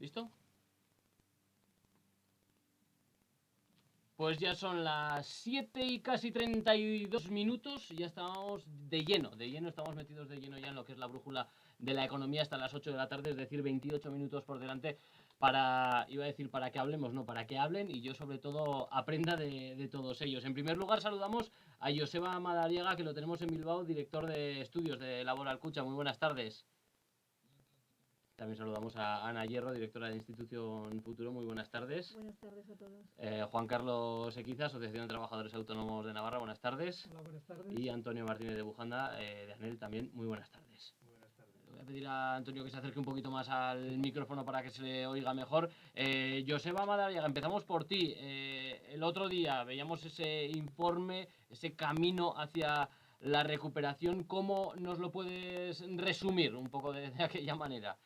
¿Listo? Pues ya son las 7 y casi 32 minutos, ya estamos de lleno, estamos metidos de lleno ya en lo que es la brújula de la economía hasta las 8 de la tarde, es decir, 28 minutos por delante para, iba a decir para que hablemos, no, para que hablen y yo sobre todo aprenda de todos ellos. En primer lugar saludamos a Joseba Madariaga, que lo tenemos en Bilbao, director de estudios de Laboral Kutxa. Muy buenas tardes. También saludamos a Ana Hierro, directora de Institución Futuro. Muy buenas tardes. Buenas tardes a todos. Juan Carlos Equiza, Asociación de Trabajadores Autónomos de Navarra. Buenas tardes. Hola, buenas tardes. Y Antonio Martínez de Bujanda, de ANEL, también. Muy buenas tardes. Buenas tardes. Voy a pedir a Antonio que se acerque un poquito más al micrófono para que se le oiga mejor. Joseba Madariaga, empezamos por ti. El otro día veíamos ese informe, ese camino hacia la recuperación. ¿Cómo nos lo puedes resumir un poco de aquella manera?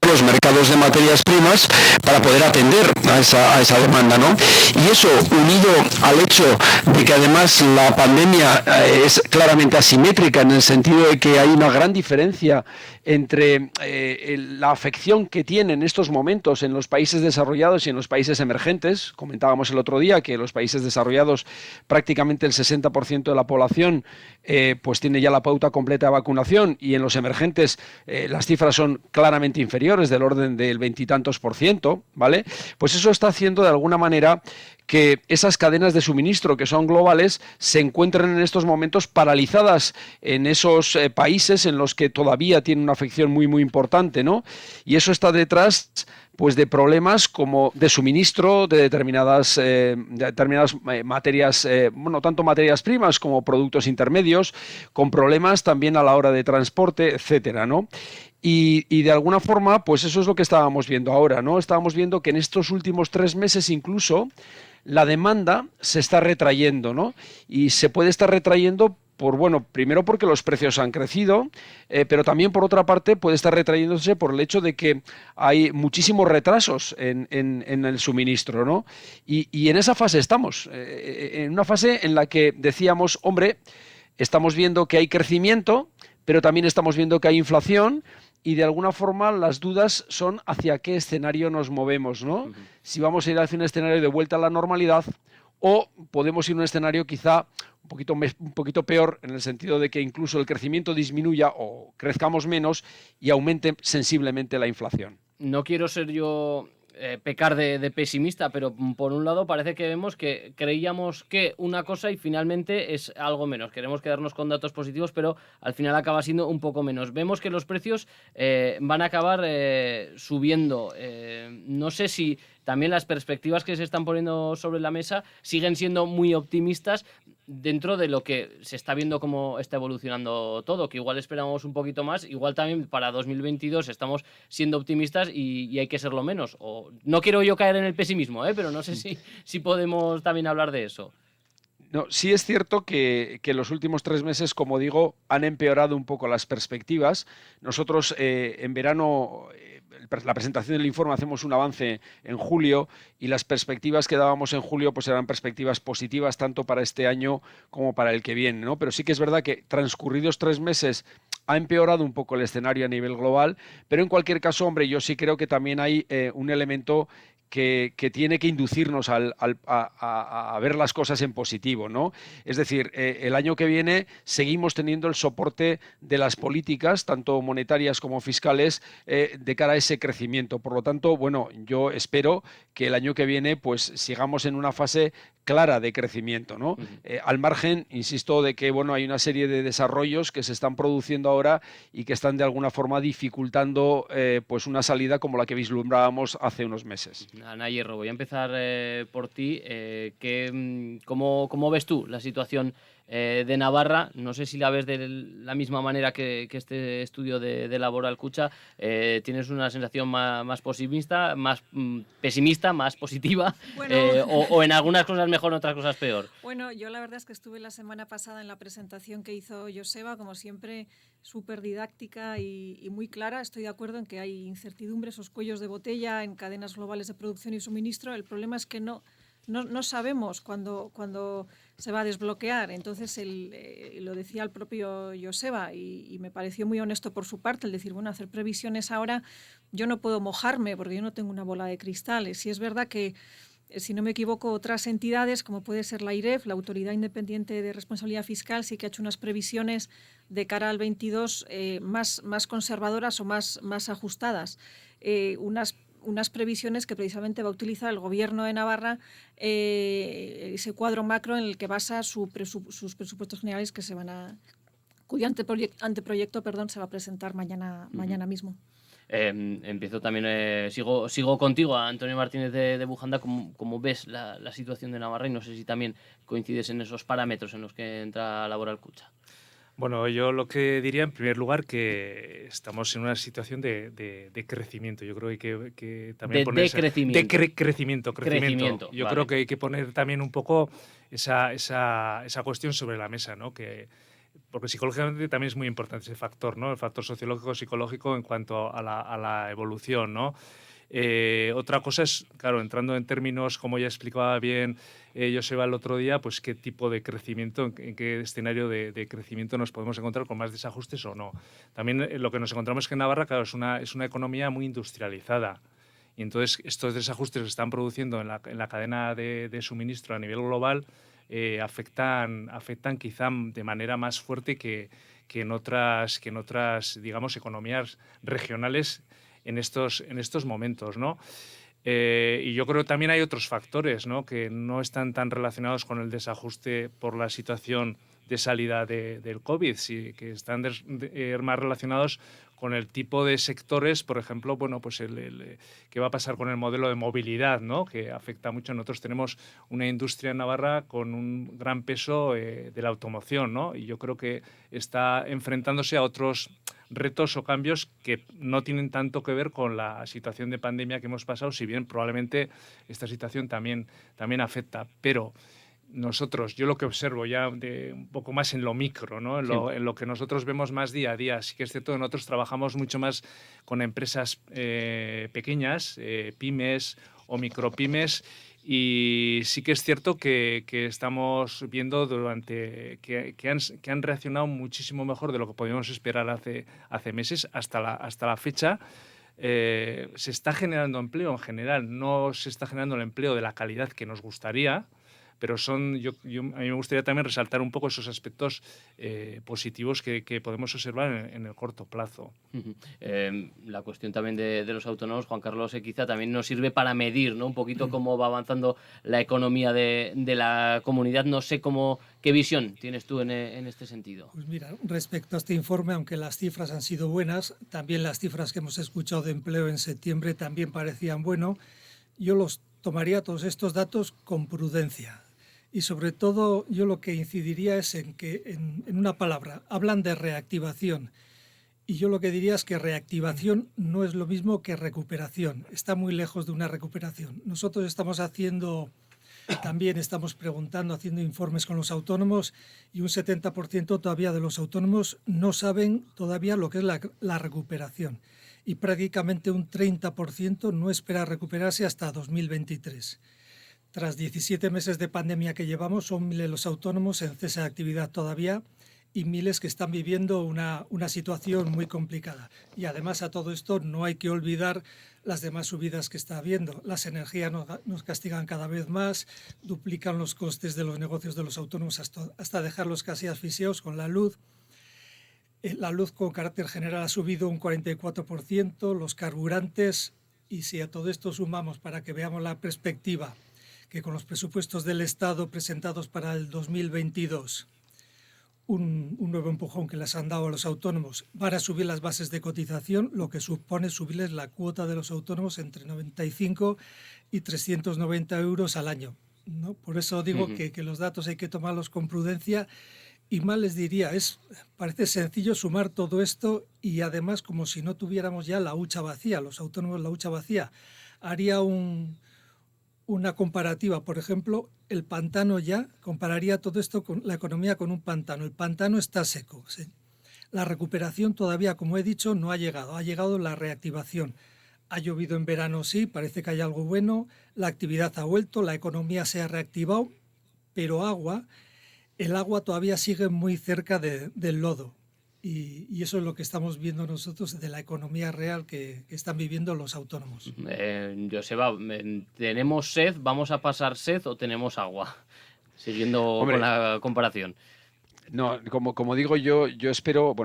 Los mercados de materias primas para poder atender a esa demanda, ¿no? Y eso, unido al hecho de que además la pandemia es claramente asimétrica en el sentido de que hay una gran diferencia entre la afección que tiene en estos momentos en los países desarrollados y en los países emergentes. Comentábamos el otro día que los países desarrollados prácticamente el 60% de la población pues tiene ya la pauta completa de vacunación, y en los emergentes las cifras son claramente inferiores, del orden del 20 y tantos %, ¿vale? Pues eso está haciendo de alguna manera que esas cadenas de suministro que son globales se encuentren en estos momentos paralizadas en esos países en los que todavía tienen una afección muy muy importante, ¿no? Y eso está detrás pues de problemas como de suministro de determinadas materias, bueno, tanto materias primas como productos intermedios, con problemas también a la hora de transporte, etcétera, ¿no? Y de alguna forma, pues eso es lo que estábamos viendo ahora, ¿no? Estábamos viendo que en estos últimos 3 meses incluso la demanda se está retrayendo, ¿no? Y se puede estar retrayendo bueno, primero porque los precios han crecido, pero también por otra parte puede estar retrayéndose por el hecho de que hay muchísimos retrasos en el suministro, ¿no? Y en esa fase estamos, en una fase en la que decíamos, hombre, estamos viendo que hay crecimiento, pero también estamos viendo que hay inflación, y de alguna forma las dudas son hacia qué escenario nos movemos, ¿no? Si vamos a ir hacia un escenario de vuelta a la normalidad, o podemos ir a un escenario quizá un poquito peor, en el sentido de que incluso el crecimiento disminuya o crezcamos menos y aumente sensiblemente la inflación. No quiero ser yo pecar de pesimista, pero por un lado parece que vemos que creíamos que una cosa y finalmente es algo menos. Queremos quedarnos con datos positivos, pero al final acaba siendo un poco menos. Vemos que los precios van a acabar subiendo. No sé si también las perspectivas que se están poniendo sobre la mesa siguen siendo muy optimistas dentro de lo que se está viendo cómo está evolucionando todo, que igual esperamos un poquito más, igual también para 2022 estamos siendo optimistas y hay que serlo menos. O, no quiero yo caer en el pesimismo, pero no sé si podemos también hablar de eso. No, sí es cierto que los últimos 3 meses, como digo, han empeorado un poco las perspectivas. Nosotros en verano, la presentación del informe, hacemos un avance en julio, y las perspectivas que dábamos en julio pues eran perspectivas positivas tanto para este año como para el que viene, ¿no? Pero sí que es verdad que transcurridos 3 meses ha empeorado un poco el escenario a nivel global, pero en cualquier caso, hombre, yo sí creo que también hay un elemento que tiene que inducirnos a ver las cosas en positivo, ¿no? Es decir, el año que viene seguimos teniendo el soporte de las políticas, tanto monetarias como fiscales, de cara a ese crecimiento. Por lo tanto, bueno, yo espero que el año que viene pues sigamos en una fase clara de crecimiento, ¿no? Al margen, insisto, de que bueno, hay una serie de desarrollos que se están produciendo ahora y que están de alguna forma dificultando pues una salida como la que vislumbrábamos hace unos meses. Ana Hierro, voy a empezar por ti. ¿Cómo ves tú la situación de Navarra? No sé si la ves de la misma manera que este estudio de Laboral Kutxa. ¿Tienes una sensación más pesimista, más pesimista, más positiva? Bueno. O en algunas cosas mejor, en otras cosas peor. Bueno, yo la verdad es que estuve la semana pasada en la presentación que hizo Joseba, como siempre, súper didáctica y muy clara. Estoy de acuerdo en que hay incertidumbres, esos cuellos de botella en cadenas globales de producción y suministro. El problema es que no sabemos cuándo se va a desbloquear. Entonces, lo decía el propio Joseba y me pareció muy honesto por su parte el decir, bueno, hacer previsiones ahora, yo no puedo mojarme porque yo no tengo una bola de cristal. Si es verdad que, si no me equivoco, otras entidades, como puede ser la IREF, la Autoridad Independiente de Responsabilidad Fiscal, sí que ha hecho unas previsiones de cara al 22 más conservadoras o más ajustadas. Unas previsiones que precisamente va a utilizar el Gobierno de Navarra, ese cuadro macro en el que basa sus presupuestos generales cuyo anteproyecto se va a presentar mañana mismo. Empiezo también, sigo contigo, Antonio Martínez de Bujanda. ¿Cómo ves la situación de Navarra? Y no sé si también coincides en esos parámetros en los que entra Laboral Kutxa. Bueno, yo lo que diría en primer lugar que estamos en una situación de crecimiento. Yo creo que también de crecimiento. Crecimiento. Yo vale. creo que hay que poner también un poco esa cuestión sobre la mesa, ¿no? Porque psicológicamente también es muy importante ese factor, ¿no? El factor sociológico, psicológico en cuanto a la evolución, ¿no? Otra cosa es, claro, entrando en términos, como ya explicaba bien Joseba el otro día, pues qué tipo de crecimiento, en qué escenario de crecimiento nos podemos encontrar, con más desajustes o no. También lo que nos encontramos es que Navarra, claro, es una economía muy industrializada. Y entonces estos desajustes que se están produciendo en la cadena de suministro a nivel global afectan quizá de manera más fuerte que en otras, digamos, economías regionales en estos momentos, ¿no? Y yo creo que también hay otros factores, ¿no? Que no están tan relacionados con el desajuste por la situación de salida del COVID, que están más relacionados con el tipo de sectores, por ejemplo, bueno, pues qué va a pasar con el modelo de movilidad, ¿no? Que afecta mucho. Nosotros tenemos una industria en Navarra con un gran peso de la automoción, ¿no? Y yo creo que está enfrentándose a otros retos o cambios que no tienen tanto que ver con la situación de pandemia que hemos pasado, si bien probablemente esta situación también afecta, pero yo lo que observo ya un poco más en lo micro, ¿no? En lo que nosotros vemos más día a día. Sí que es cierto que nosotros trabajamos mucho más con empresas pequeñas, pymes o micropymes, y sí que es cierto que estamos viendo que han reaccionado muchísimo mejor de lo que podíamos esperar hace meses hasta la fecha. Se está generando empleo en general, no se está generando el empleo de la calidad que nos gustaría, pero a mí me gustaría también resaltar un poco esos aspectos positivos que podemos observar en el corto plazo. La cuestión también de los autónomos, Juan Carlos Equiza, también nos sirve para medir, ¿no? Un poquito cómo va avanzando la economía de la comunidad. No sé qué visión tienes tú en este sentido. Pues mira, respecto a este informe, aunque las cifras han sido buenas, también las cifras que hemos escuchado de empleo en septiembre también parecían bueno. Yo los tomaría todos estos datos con prudencia. Y sobre todo yo lo que incidiría es en que, en una palabra, hablan de reactivación. Y yo lo que diría es que reactivación no es lo mismo que recuperación. Está muy lejos de una recuperación. Nosotros estamos preguntando, haciendo informes con los autónomos, y un 70% todavía de los autónomos no saben todavía lo que es la recuperación. Y prácticamente un 30% no espera recuperarse hasta 2023. Tras 17 meses de pandemia que llevamos, son miles los autónomos en cese de actividad todavía, y miles que están viviendo una situación muy complicada. Y además a todo esto no hay que olvidar las demás subidas que está habiendo. Las energías nos castigan cada vez más, duplican los costes de los negocios de los autónomos hasta dejarlos casi asfixiados con la luz. La luz con carácter general ha subido un 44%, los carburantes, y si a todo esto sumamos para que veamos la perspectiva, que con los presupuestos del Estado presentados para el 2022, un nuevo empujón que les han dado a los autónomos, van a subir las bases de cotización, lo que supone subirles la cuota de los autónomos entre 95 y 390 euros al año, ¿no? Por eso digo que los datos hay que tomarlos con prudencia. Y más les diría, parece sencillo sumar todo esto y además como si no tuviéramos ya la hucha vacía, los autónomos la hucha vacía. Haría una comparativa, por ejemplo, el pantano compararía todo esto con la economía con un pantano. El pantano está seco, ¿sí? La recuperación todavía, como he dicho, no ha llegado la reactivación. Ha llovido en verano, sí, parece que hay algo bueno, la actividad ha vuelto, la economía se ha reactivado, pero el agua todavía sigue muy cerca del lodo y eso es lo que estamos viendo nosotros de la economía real que están viviendo los autónomos. Joseba, ¿tenemos sed? ¿Vamos a pasar sed o tenemos agua? Siguiendo con la comparación. No, como digo yo espero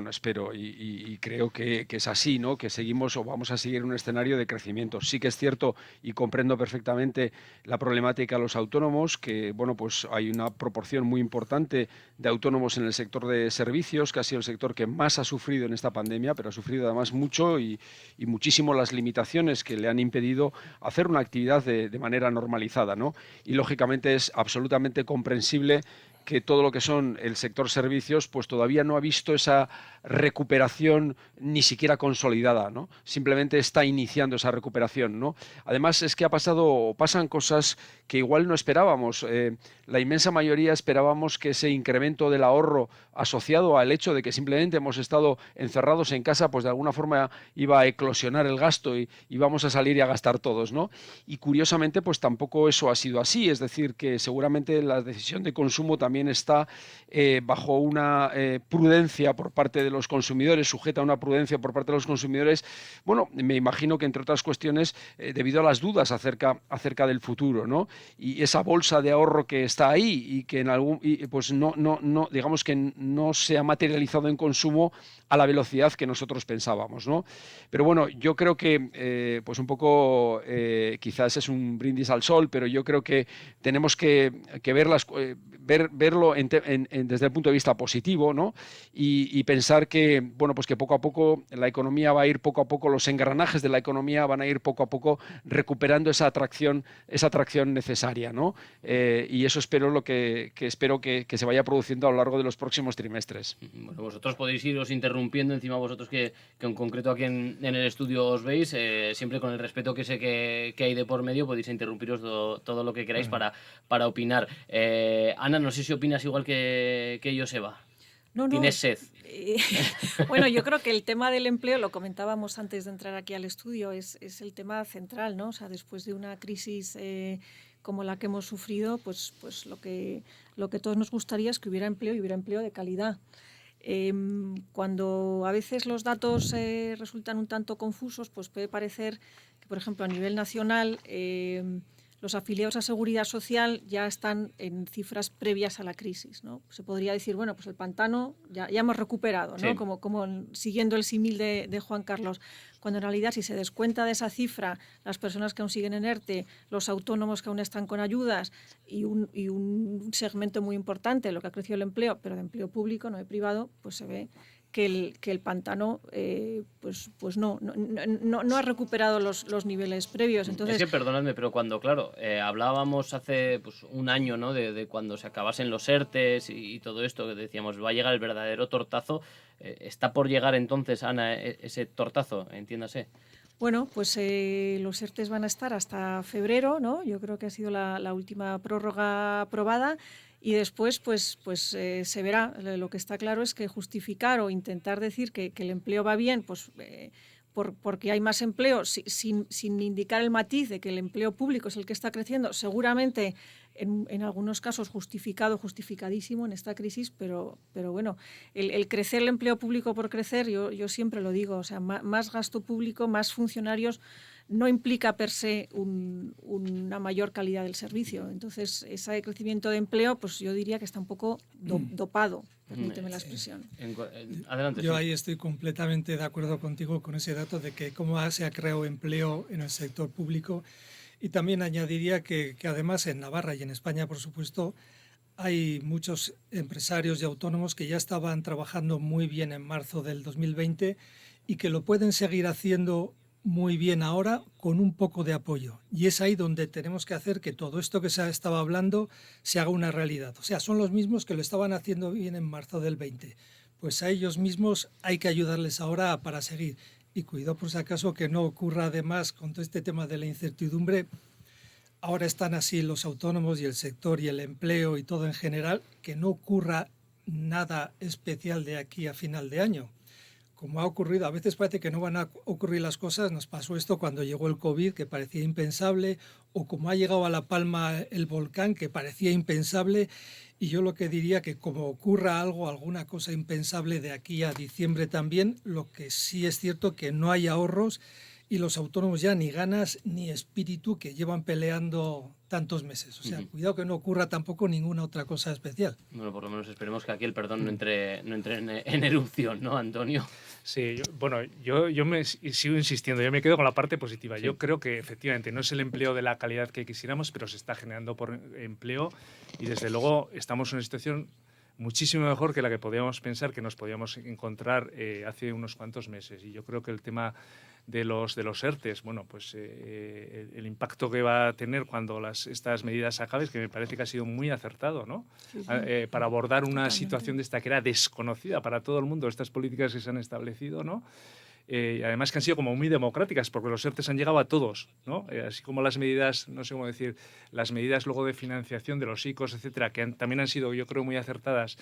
y creo que es así, ¿no? Que seguimos o vamos a seguir un escenario de crecimiento. Sí que es cierto y comprendo perfectamente la problemática de los autónomos, que pues hay una proporción muy importante de autónomos en el sector de servicios, que ha sido el sector que más ha sufrido en esta pandemia, pero ha sufrido además mucho y muchísimo las limitaciones que le han impedido hacer una actividad de manera normalizada, ¿no? Y lógicamente es absolutamente comprensible que todo lo que son el sector servicios pues todavía no ha visto esa recuperación ni siquiera consolidada, ¿no? Simplemente está iniciando esa recuperación, ¿no? Además es que pasan cosas que igual no esperábamos. La inmensa mayoría esperábamos que ese incremento del ahorro asociado al hecho de que simplemente hemos estado encerrados en casa, pues de alguna forma iba a eclosionar el gasto y vamos a salir y a gastar todos, ¿no? Y curiosamente pues tampoco eso ha sido así, es decir, que seguramente la decisión de consumo también está bajo una prudencia por parte de los consumidores, sujeta a una prudencia por parte de los consumidores. Bueno, me imagino que entre otras cuestiones debido a las dudas acerca del futuro, ¿no? Y esa bolsa de ahorro que está ahí y que pues no digamos que no se ha materializado en consumo a la velocidad que nosotros pensábamos, ¿no? Pero bueno, yo creo que pues un poco quizás es un brindis al sol, pero yo creo que tenemos que verlo desde el punto de vista positivo, ¿no? Y pensar que pues que poco a poco la economía va a ir los engranajes de la economía van a ir poco a poco recuperando esa atracción necesaria, ¿no? Y eso espero que se vaya produciendo a lo largo de los próximos trimestres. Bueno, vosotros podéis iros interrumpiendo, encima vosotros que en concreto aquí en el estudio os veis, siempre con el respeto que sé que hay de por medio, podéis interrumpiros todo lo que queráis para opinar. Ana, no sé si opinas igual que Joseba. No. ¿Tienes sed? Bueno, yo creo que el tema del empleo, lo comentábamos antes de entrar aquí al estudio, es el tema central, ¿no? O sea, después de una crisis como la que hemos sufrido, pues lo que todos nos gustaría es que hubiera empleo y hubiera empleo de calidad. Cuando a veces los datos resultan un tanto confusos, pues puede parecer que, por ejemplo, a nivel nacional los afiliados a Seguridad Social ya están en cifras previas a la crisis, ¿no? Se podría decir, bueno, pues el pantano ya hemos recuperado, ¿no? Sí. Como siguiendo el símil de Juan Carlos, cuando en realidad si se descuenta de esa cifra las personas que aún siguen en ERTE, los autónomos que aún están con ayudas y un segmento muy importante, lo que ha crecido el empleo, pero de empleo público, no de privado, pues se ve que el pantano pues no ha recuperado los niveles previos. Entonces, es que perdonadme, pero cuando, claro, hablábamos hace un año, ¿no? de cuando se acabasen los ERTES y todo esto, que decíamos, va a llegar el verdadero tortazo. ¿Está por llegar entonces, Ana, ese tortazo? Entiéndase. Bueno, pues los ERTES van a estar hasta febrero, ¿no? Yo creo que ha sido la última prórroga aprobada. Y después, pues se verá. Lo que está claro es que justificar o intentar decir que el empleo va bien, pues porque hay más empleo, sin indicar el matiz de que el empleo público es el que está creciendo, seguramente en algunos casos justificadísimo en esta crisis, pero bueno, el crecer el empleo público por crecer, yo siempre lo digo, o sea, más gasto público, más funcionarios, no implica per se una mayor calidad del servicio. Entonces, ese crecimiento de empleo, pues yo diría que está un poco dopado, permíteme la expresión. Adelante. Yo ahí estoy completamente de acuerdo contigo con ese dato de que cómo se ha creado empleo en el sector público. Y también añadiría que además en Navarra y en España, por supuesto, hay muchos empresarios y autónomos que ya estaban trabajando muy bien en marzo del 2020 y que lo pueden seguir haciendo muy bien ahora con un poco de apoyo. Y es ahí donde tenemos que hacer que todo esto que se estaba hablando se haga una realidad. O sea, son los mismos que lo estaban haciendo bien en marzo del 20. Pues a ellos mismos hay que ayudarles ahora para seguir. Y cuidado por si acaso que no ocurra además con todo este tema de la incertidumbre. Ahora están así los autónomos y el sector y el empleo y todo en general, que no ocurra nada especial de aquí a final de año. Como ha ocurrido, a veces parece que no van a ocurrir las cosas, nos pasó esto cuando llegó el COVID, que parecía impensable, o como ha llegado a La Palma el volcán, que parecía impensable, y yo lo que diría que como ocurra algo, alguna cosa impensable de aquí a diciembre también, lo que sí es cierto que no hay ahorros y los autónomos ya ni ganas ni espíritu que llevan peleando tantos meses. O sea, cuidado que no ocurra tampoco ninguna otra cosa especial. Bueno, por lo menos esperemos que aquí el perdón no entre en erupción, ¿no, Antonio? Sí, yo me sigo insistiendo, yo me quedo con la parte positiva. Sí. Yo creo que efectivamente no es el empleo de la calidad que quisiéramos, pero se está generando por empleo y desde luego estamos en una situación muchísimo mejor que la que podíamos pensar que nos podíamos encontrar hace unos cuantos meses. Y yo creo que el tema de los ERTES, bueno, pues el impacto que va a tener cuando estas medidas acaben, que me parece que ha sido muy acertado, ¿no? Sí. Para abordar una situación de esta que era desconocida para todo el mundo, estas políticas que se han establecido, ¿no? Y además que han sido como muy democráticas, porque los ERTES han llegado a todos, ¿no? Así como las medidas, no sé cómo decir, las medidas luego de financiación de los ICOs, etcétera, que también han sido, yo creo, muy acertadas.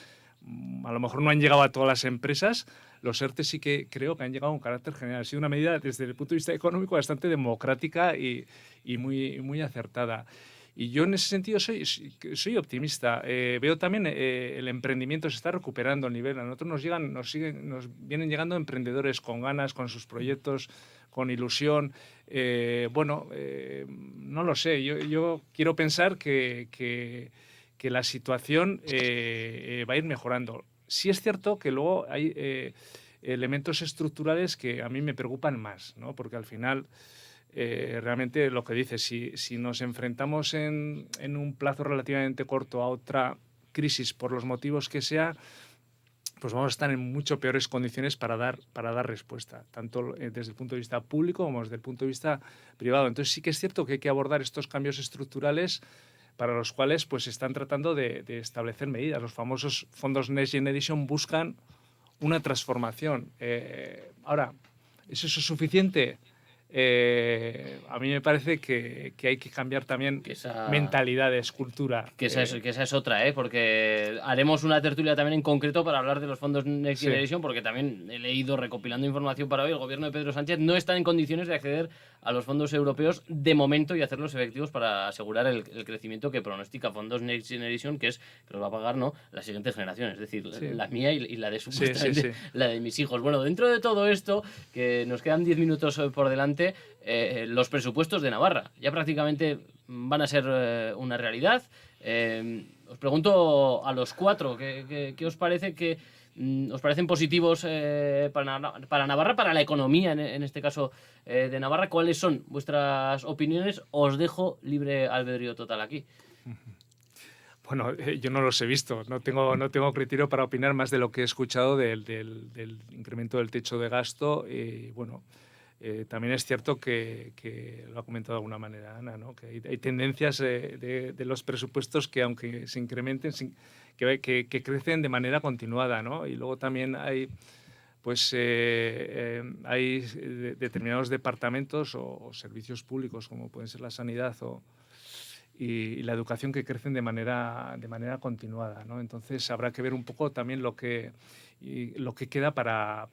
A lo mejor no han llegado a todas las empresas, los ERTE sí que creo que han llegado a un carácter general. Ha sido una medida desde el punto de vista económico bastante democrática y muy acertada. Y yo en ese sentido soy optimista. Veo también el emprendimiento se está recuperando el nivel. A nosotros nos vienen llegando emprendedores con ganas, con sus proyectos, con ilusión. No lo sé. Yo quiero pensar que la situación va a ir mejorando. Sí es cierto que luego hay elementos estructurales que a mí me preocupan más, ¿no? Porque al final realmente lo que dices, si nos enfrentamos en un plazo relativamente corto a otra crisis por los motivos que sea, pues vamos a estar en mucho peores condiciones para dar respuesta, tanto desde el punto de vista público como desde el punto de vista privado. Entonces sí que es cierto que hay que abordar estos cambios estructurales para los cuales pues están tratando de establecer medidas. Los famosos fondos Next Generation buscan una transformación. Ahora, ¿eso es suficiente? A mí me parece que hay que cambiar también mentalidades, cultura. Que esa es otra, porque haremos una tertulia también en concreto para hablar de los fondos Next Generation, porque también he leído, recopilando información para hoy, el gobierno de Pedro Sánchez no está en condiciones de acceder a los fondos europeos de momento y hacerlos efectivos para asegurar el crecimiento que pronostica fondos Next Generation, que los va a pagar, ¿no?, las siguientes generaciones, es decir, la mía y la de supuestamente la de mis hijos. Bueno, dentro de todo esto, que nos quedan 10 minutos por delante, los presupuestos de Navarra ya prácticamente van a ser una realidad. Os pregunto a los cuatro, ¿qué os parece que os parecen positivos para Navarra, para la economía en este caso de Navarra? ¿Cuáles son vuestras opiniones? Os dejo libre albedrío total aquí. Bueno, yo no los he visto, no tengo criterio para opinar más de lo que he escuchado del incremento del techo de gasto. También es cierto que lo ha comentado de alguna manera Ana, ¿no?, que hay tendencias de los presupuestos que, aunque se incrementen, que crecen de manera continuada, ¿no? Y luego también hay determinados departamentos o servicios públicos, como pueden ser la sanidad y la educación, que crecen de manera continuada, ¿no? Entonces habrá que ver un poco también lo que queda para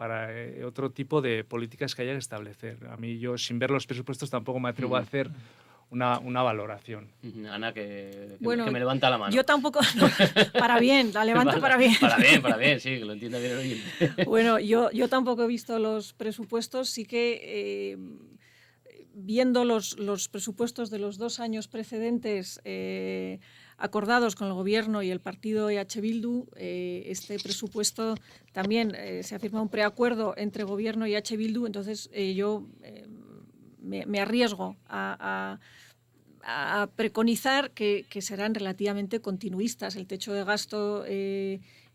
otro tipo de políticas que haya que establecer. A mí, yo sin ver los presupuestos tampoco me atrevo a hacer una valoración. Ana, que Bueno, me levanta la mano. Yo tampoco, no, para bien, la levanto para bien. Para bien, sí, que lo entienda bien el oyente. Bueno, yo tampoco he visto los presupuestos, sí que viendo los presupuestos de los 2 años precedentes acordados con el Gobierno y el partido EH Bildu, este presupuesto también se ha firmado un preacuerdo entre Gobierno y EH Bildu, entonces yo me arriesgo a preconizar que serán relativamente continuistas. El techo de gasto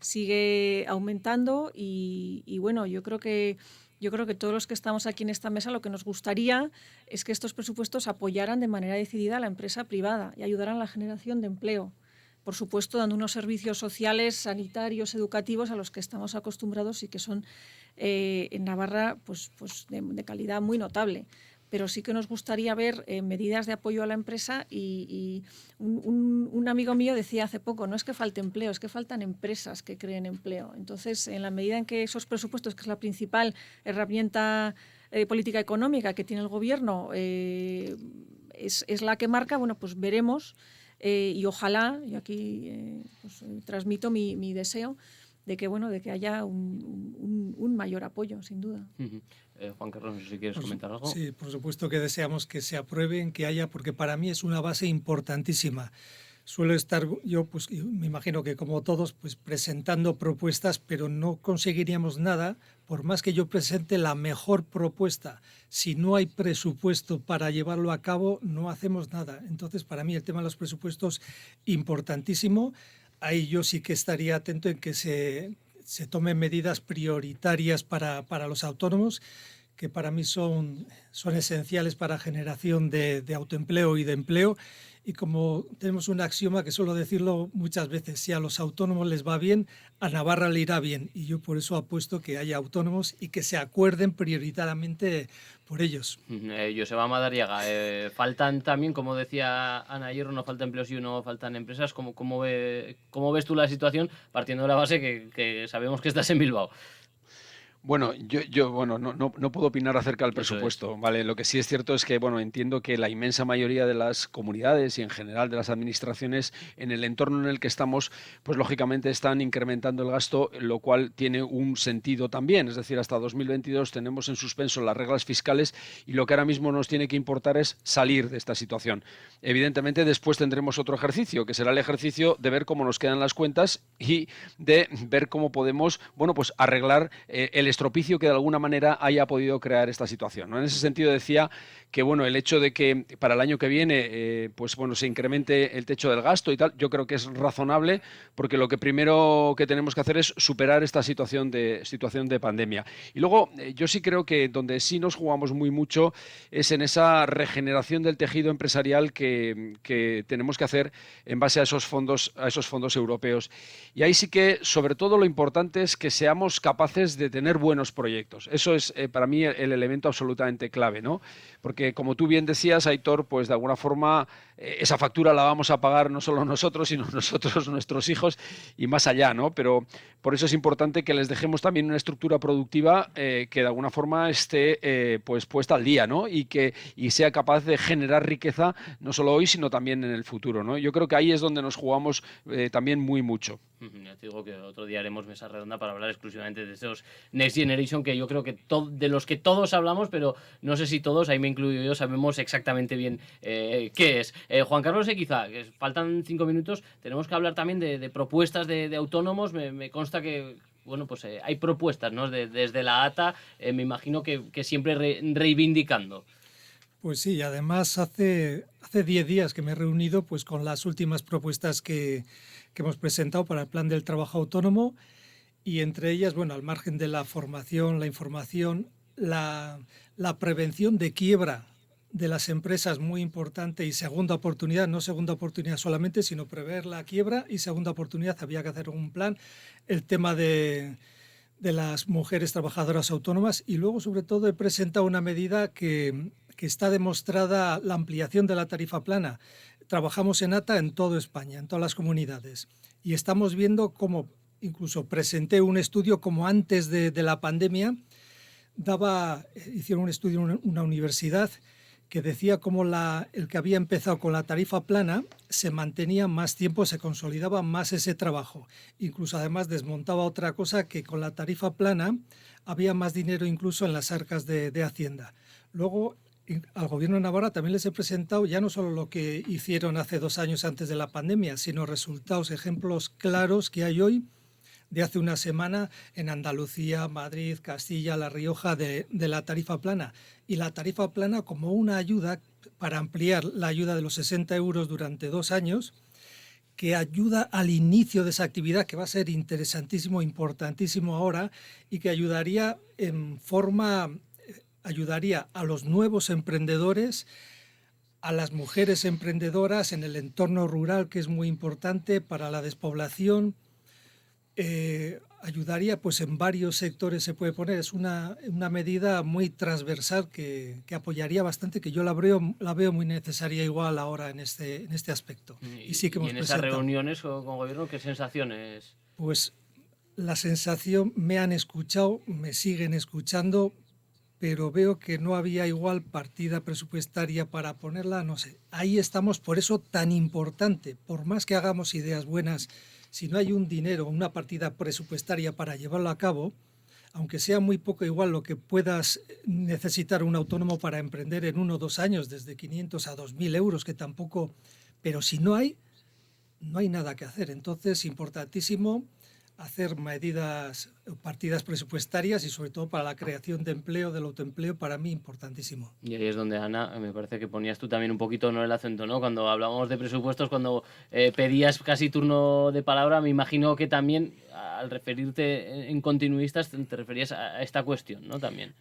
sigue aumentando y bueno, yo creo que todos los que estamos aquí en esta mesa lo que nos gustaría es que estos presupuestos apoyaran de manera decidida a la empresa privada y ayudaran a la generación de empleo. Por supuesto, dando unos servicios sociales, sanitarios, educativos a los que estamos acostumbrados y que son en Navarra pues de calidad muy notable. Pero sí que nos gustaría ver medidas de apoyo a la empresa y un amigo mío decía hace poco, no es que falte empleo, es que faltan empresas que creen empleo. Entonces, en la medida en que esos presupuestos, que es la principal herramienta política económica que tiene el Gobierno, es la que marca, bueno, pues veremos y ojalá, y aquí transmito mi deseo, de que haya un mayor apoyo, sin duda. Juan Carlos, no sé si quieres comentar algo. Sí, por supuesto que deseamos que se aprueben, que haya, porque para mí es una base importantísima. Suelo estar yo, pues me imagino que como todos, pues presentando propuestas, pero no conseguiríamos nada, por más que yo presente la mejor propuesta. Si no hay presupuesto para llevarlo a cabo, no hacemos nada. Entonces, para mí el tema de los presupuestos, importantísimo. Ahí yo sí que estaría atento en que se tomen medidas prioritarias para los autónomos, que para mí son esenciales para generación de autoempleo y de empleo. Y como tenemos un axioma que suelo decirlo muchas veces, si a los autónomos les va bien, a Navarra le irá bien. Y yo por eso apuesto que haya autónomos y que se acuerden prioritariamente por ellos. Joseba Madariaga, faltan también, como decía Ana Hierro, no falta empleos y no faltan empresas. ¿Cómo ves tú la situación, partiendo de la base que sabemos que estás en Bilbao? Bueno, yo no puedo opinar acerca del presupuesto, ¿vale? Lo que sí es cierto es que, entiendo que la inmensa mayoría de las comunidades y en general de las administraciones en el entorno en el que estamos, pues lógicamente están incrementando el gasto, lo cual tiene un sentido también. Es decir, hasta 2022 tenemos en suspenso las reglas fiscales y lo que ahora mismo nos tiene que importar es salir de esta situación. Evidentemente, después tendremos otro ejercicio, que será el ejercicio de ver cómo nos quedan las cuentas y de ver cómo podemos, pues arreglar el estropicio que de alguna manera haya podido crear esta situación, ¿no? En ese sentido decía que el hecho de que para el año que viene se incremente el techo del gasto y tal, yo creo que es razonable, porque lo que primero que tenemos que hacer es superar esta situación de pandemia. Y luego yo sí creo que donde sí nos jugamos muy mucho es en esa regeneración del tejido empresarial que tenemos que hacer en base a esos fondos europeos. Y ahí sí que sobre todo lo importante es que seamos capaces de tener buenos proyectos. Eso es para mí el elemento absolutamente clave, ¿no? Porque como tú bien decías, Aitor, pues de alguna forma esa factura la vamos a pagar no solo nosotros, sino nosotros, nuestros hijos y más allá, ¿no? Pero por eso es importante que les dejemos también una estructura productiva que de alguna forma esté puesta al día, ¿no? Y sea capaz de generar riqueza no solo hoy, sino también en el futuro, ¿no? Yo creo que ahí es donde nos jugamos también muy mucho. Ya te digo que otro día haremos mesa redonda para hablar exclusivamente de esos Next Generation, que yo creo que de los que todos hablamos, pero no sé si todos, ahí me incluyo yo, sabemos exactamente bien qué es. Juan Carlos Equiza, que faltan 5 minutos, tenemos que hablar también de propuestas de autónomos. Me consta que hay propuestas, ¿no? Desde la ATA, me imagino que siempre reivindicando. Pues sí, además hace 10 días que me he reunido pues con las últimas propuestas que hemos presentado para el Plan del Trabajo Autónomo, y entre ellas, al margen de la formación, la información, la prevención de quiebra de las empresas, muy importante, y segunda oportunidad, no segunda oportunidad solamente, sino prever la quiebra y segunda oportunidad, había que hacer un plan, el tema de las mujeres trabajadoras autónomas, y luego sobre todo he presentado una medida que está demostrada, la ampliación de la tarifa plana. Trabajamos en ATA en toda España, en todas las comunidades, y estamos viendo cómo, incluso presenté un estudio como antes de la pandemia, hicieron un estudio en una universidad que decía cómo el que había empezado con la tarifa plana se mantenía más tiempo, se consolidaba más ese trabajo. Incluso además desmontaba otra cosa, que con la tarifa plana había más dinero incluso en las arcas de Hacienda. Luego, al Gobierno de Navarra también les he presentado ya no solo lo que hicieron hace 2 años antes de la pandemia, sino resultados, ejemplos claros que hay hoy de hace una semana en Andalucía, Madrid, Castilla, La Rioja, de la tarifa plana. Y la tarifa plana como una ayuda para ampliar la ayuda de los 60 euros durante 2 años, que ayuda al inicio de esa actividad, que va a ser interesantísimo, importantísimo ahora, y que ayudaría a los nuevos emprendedores, a las mujeres emprendedoras en el entorno rural, que es muy importante para la despoblación. Ayudaría, pues en varios sectores se puede poner. Es una medida muy transversal que apoyaría bastante, que yo la veo muy necesaria igual ahora en este aspecto. Y sí que hemos en esas reuniones con Gobierno, ¿qué sensaciones? Pues la sensación, me han escuchado, me siguen escuchando, pero veo que no había igual partida presupuestaria para ponerla, no sé. Ahí estamos, por eso tan importante, por más que hagamos ideas buenas, si no hay un dinero, una partida presupuestaria para llevarlo a cabo, aunque sea muy poco igual lo que puedas necesitar un autónomo para emprender en 1 o 2 años, desde 500 a 2.000 euros, que tampoco, pero si no hay nada que hacer. Entonces, importantísimo hacer partidas presupuestarias y sobre todo para la creación de empleo, del autoempleo, para mí importantísimo. Y ahí es donde, Ana, me parece que ponías tú también un poquito, ¿no?, el acento, ¿no? Cuando hablábamos de presupuestos, cuando pedías casi turno de palabra, me imagino que también al referirte en continuistas te referías a esta cuestión, ¿no? También,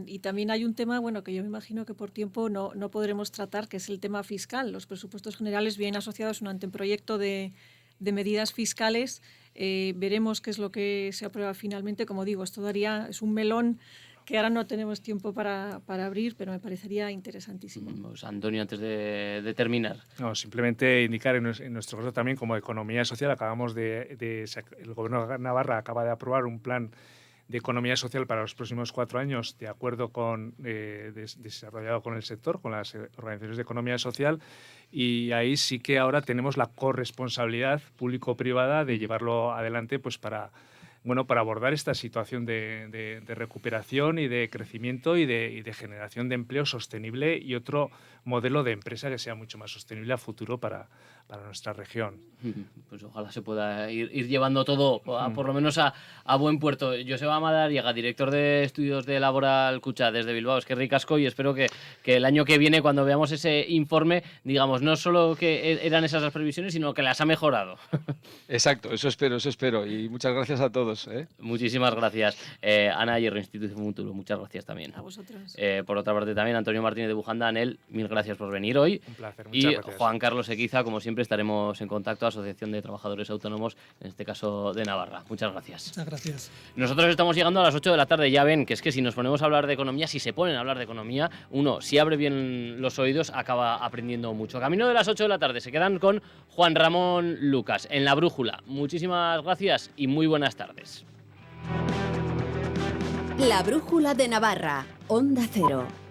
y también hay un tema, bueno, que yo me imagino que por tiempo no podremos tratar, que es el tema fiscal. Los presupuestos generales vienen asociados a un anteproyecto de medidas fiscales. Veremos qué es lo que se aprueba finalmente. Como digo, esto es un melón que ahora no tenemos tiempo para abrir, pero me parecería interesantísimo. Pues, Antonio, antes de terminar. No, simplemente indicar en nuestro caso también, como economía social, el Gobierno de Navarra acaba de aprobar un plan de economía social para los próximos 4 años, de acuerdo con desarrollado con el sector, con las organizaciones de economía social, y ahí sí que ahora tenemos la corresponsabilidad público-privada de llevarlo adelante, pues para abordar esta situación de recuperación y de crecimiento y de generación de empleo sostenible y otro modelo de empresa que sea mucho más sostenible a futuro para nuestra región. Pues ojalá se pueda ir llevando todo, por lo menos a buen puerto. Joseba Madariaga, director de estudios de Laboral Kutxa desde Bilbao, es que ricasco, y espero que el año que viene, cuando veamos ese informe, digamos, no solo que eran esas las previsiones, sino que las ha mejorado. Exacto, eso espero, y muchas gracias a todos. Muchísimas gracias. Ana Hierro, Instituto Futuro, muchas gracias también. A vosotros. Por otra parte también, Antonio Martínez de Bujanda, Anel, mil gracias por venir hoy. Un placer, muchas y gracias. Juan Carlos Equiza, como siempre, estaremos en contacto, Asociación de Trabajadores Autónomos, en este caso de Navarra. Muchas gracias. Muchas gracias. Nosotros estamos llegando a las 8 de la tarde, ya ven que es que si nos ponemos a hablar de economía, si se ponen a hablar de economía, uno, si abre bien los oídos, acaba aprendiendo mucho. Camino de las 8 de la tarde, se quedan con Juan Ramón Lucas en La Brújula. Muchísimas gracias y muy buenas tardes. La Brújula de Navarra, Onda Cero.